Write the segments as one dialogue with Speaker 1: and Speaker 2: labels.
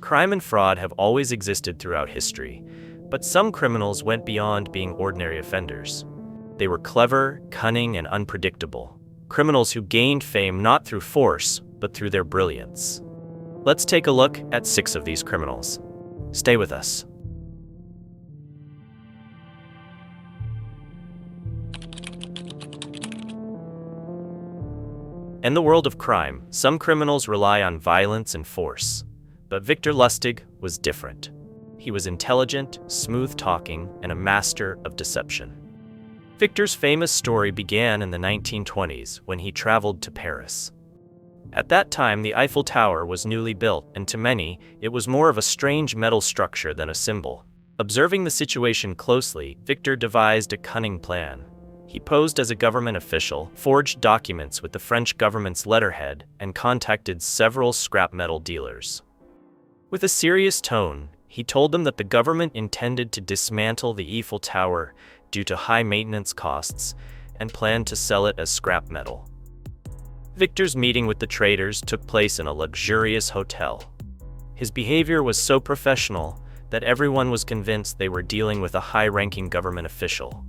Speaker 1: Crime and fraud have always existed throughout history, but some criminals went beyond being ordinary offenders. They were clever, cunning, and unpredictable. Criminals who gained fame not through force, but through their brilliance. Let's take a look at 6 of these criminals. Stay with us. In the world of crime, some criminals rely on violence and force. But Victor Lustig was different. He was intelligent, smooth-talking, and a master of deception. Victor's famous story began in the 1920s when he traveled to Paris. At that time, the Eiffel Tower was newly built, and to many, it was more of a strange metal structure than a symbol. Observing the situation closely, Victor devised a cunning plan. He posed as a government official, forged documents with the French government's letterhead, and contacted several scrap metal dealers. With a serious tone, he told them that the government intended to dismantle the Eiffel Tower due to high maintenance costs and planned to sell it as scrap metal. Victor's meeting with the traders took place in a luxurious hotel. His behavior was so professional that everyone was convinced they were dealing with a high-ranking government official.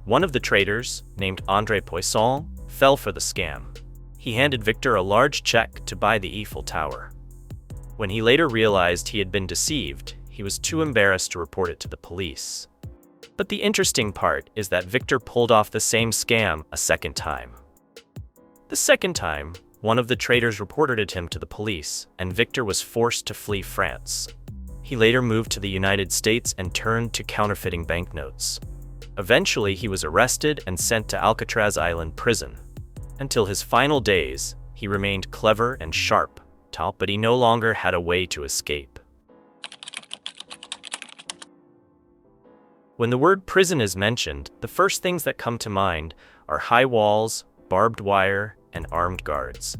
Speaker 1: One of the traders, named André Poisson, fell for the scam. He handed Victor a large check to buy the Eiffel Tower. When he later realized he had been deceived, he was too embarrassed to report it to the police. But the interesting part is that Victor pulled off the same scam a second time. The second time, one of the traders reported him to the police, and Victor was forced to flee France. He later moved to the United States and turned to counterfeiting banknotes. Eventually, he was arrested and sent to Alcatraz Island prison. Until his final days, he remained clever and sharp, but he no longer had a way to escape. When the word prison is mentioned, the first things that come to mind are high walls, barbed wire, and armed guards.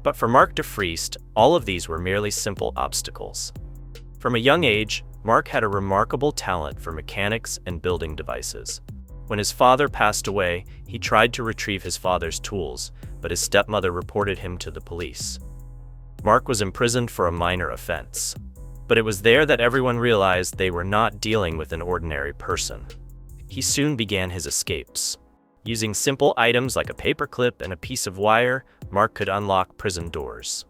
Speaker 1: But for Marc de Vriest, all of these were merely simple obstacles. From a young age, Marc had a remarkable talent for mechanics and building devices. When his father passed away, he tried to retrieve his father's tools, but his stepmother reported him to the police. Marc was imprisoned for a minor offense. But it was there that everyone realized they were not dealing with an ordinary person. He soon began his escapes. Using simple items like a paperclip and a piece of wire, Marc could unlock prison doors.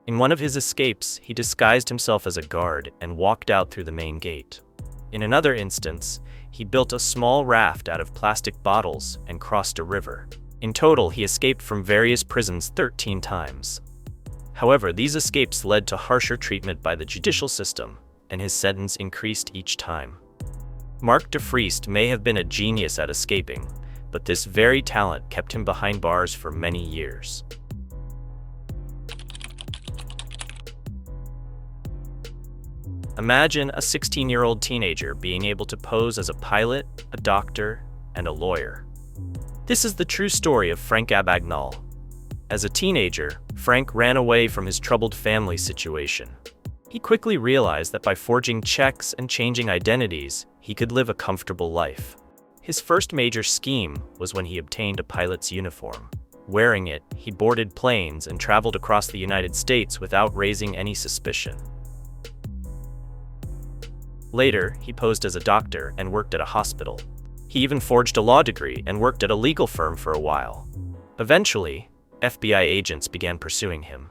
Speaker 1: In one of his escapes, he disguised himself as a guard and walked out through the main gate. In another instance, he built a small raft out of plastic bottles and crossed a river. In total, he escaped from various prisons 13 times. However, these escapes led to harsher treatment by the judicial system, and his sentence increased each time. Marc de Vriest may have been a genius at escaping, but this very talent kept him behind bars for many years. Imagine a 16-year-old teenager being able to pose as a pilot, a doctor, and a lawyer. This is the true story of Frank Abagnale. As a teenager, Frank ran away from his troubled family situation. He quickly realized that by forging checks and changing identities, he could live a comfortable life. His first major scheme was when he obtained a pilot's uniform. Wearing it, he boarded planes and traveled across the United States without raising any suspicion. Later, he posed as a doctor and worked at a hospital. He even forged a law degree and worked at a legal firm for a while. Eventually, FBI agents began pursuing him.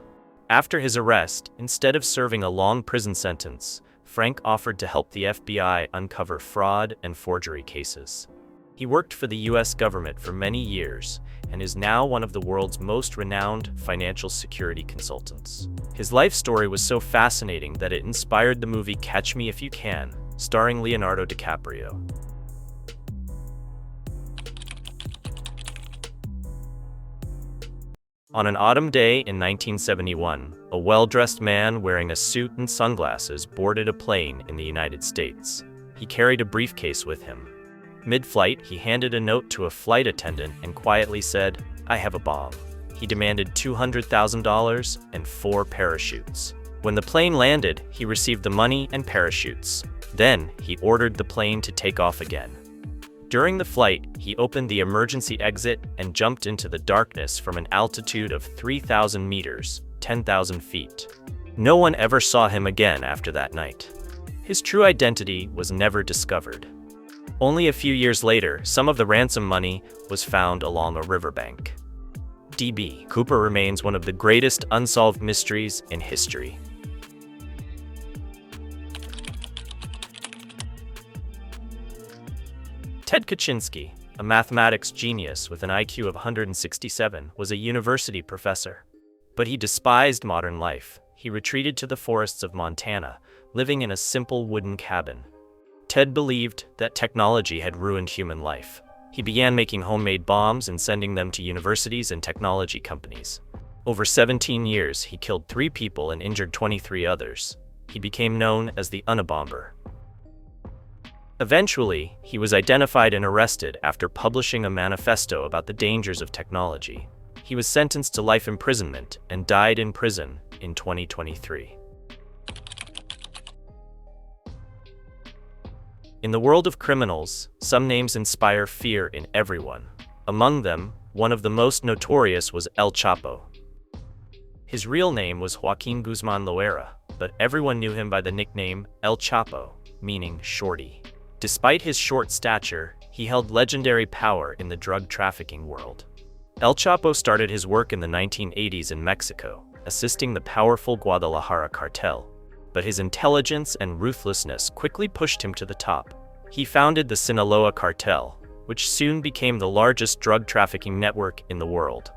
Speaker 1: After his arrest, instead of serving a long prison sentence, Frank offered to help the FBI uncover fraud and forgery cases. He worked for the US government for many years and is now one of the world's most renowned financial security consultants. His life story was so fascinating that it inspired the movie Catch Me If You Can, starring Leonardo DiCaprio. On an autumn day in 1971, a well-dressed man wearing a suit and sunglasses boarded a plane in the United States. He carried a briefcase with him. Mid-flight, he handed a note to a flight attendant and quietly said, "I have a bomb." He demanded $200,000 and 4 parachutes. When the plane landed, he received the money and parachutes. Then, he ordered the plane to take off again. During the flight, he opened the emergency exit and jumped into the darkness from an altitude of 3,000 meters, 10,000 feet. No one ever saw him again after that night. His true identity was never discovered. Only a few years later, some of the ransom money was found along a riverbank. D.B. Cooper remains one of the greatest unsolved mysteries in history. Ted Kaczynski, a mathematics genius with an IQ of 167, was a university professor. But he despised modern life. He retreated to the forests of Montana, living in a simple wooden cabin. Ted believed that technology had ruined human life. He began making homemade bombs and sending them to universities and technology companies. Over 17 years, he killed 3 people and injured 23 others. He became known as the Unabomber. Eventually, he was identified and arrested after publishing a manifesto about the dangers of technology. He was sentenced to life imprisonment and died in prison in 2023. In the world of criminals, some names inspire fear in everyone. Among them, one of the most notorious was El Chapo. His real name was Joaquin Guzman Loera, but everyone knew him by the nickname El Chapo, meaning shorty. Despite his short stature, he held legendary power in the drug trafficking world. El Chapo started his work in the 1980s in Mexico, assisting the powerful Guadalajara cartel. But his intelligence and ruthlessness quickly pushed him to the top. He founded the Sinaloa cartel, which soon became the largest drug trafficking network in the world.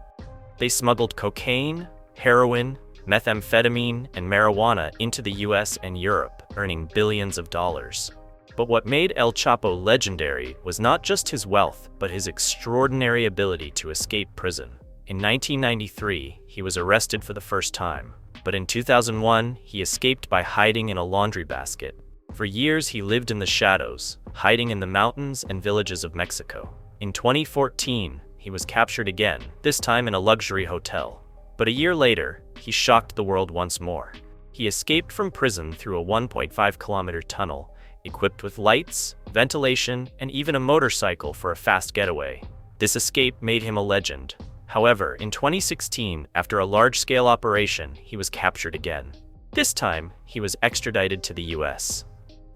Speaker 1: They smuggled cocaine, heroin, methamphetamine, and marijuana into the US and Europe, earning billions of dollars. But what made El Chapo legendary was not just his wealth, but his extraordinary ability to escape prison. In 1993, he was arrested for the first time, but in 2001, he escaped by hiding in a laundry basket. For years, he lived in the shadows, hiding in the mountains and villages of Mexico. In 2014, he was captured again, this time in a luxury hotel. But a year later, he shocked the world once more. He escaped from prison through a 1.5-kilometer tunnel, equipped with lights, ventilation, and even a motorcycle for a fast getaway. This escape made him a legend. However, in 2016, after a large-scale operation, he was captured again. This time, he was extradited to the US.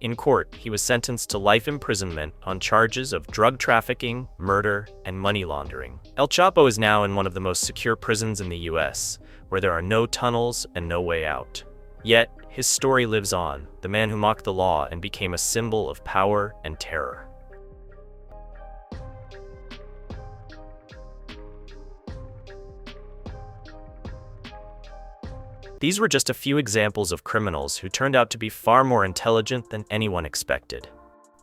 Speaker 1: In court, he was sentenced to life imprisonment on charges of drug trafficking, murder, and money laundering. El Chapo is now in one of the most secure prisons in the US, where there are no tunnels and no way out. Yet, his story lives on, the man who mocked the law and became a symbol of power and terror. These were just a few examples of criminals who turned out to be far more intelligent than anyone expected.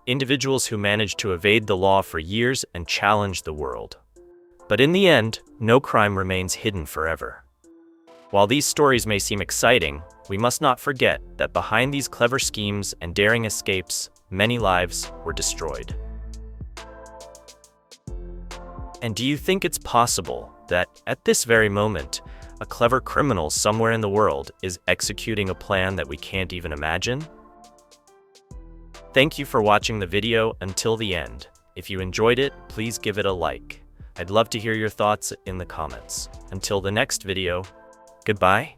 Speaker 1: Individuals who managed to evade the law for years and challenge the world. But in the end, no crime remains hidden forever. While these stories may seem exciting, we must not forget that behind these clever schemes and daring escapes, many lives were destroyed. And do you think it's possible that, at this very moment, a clever criminal somewhere in the world is executing a plan that we can't even imagine? Thank you for watching the video until the end. If you enjoyed it, please give it a like. I'd love to hear your thoughts in the comments. Until the next video, goodbye.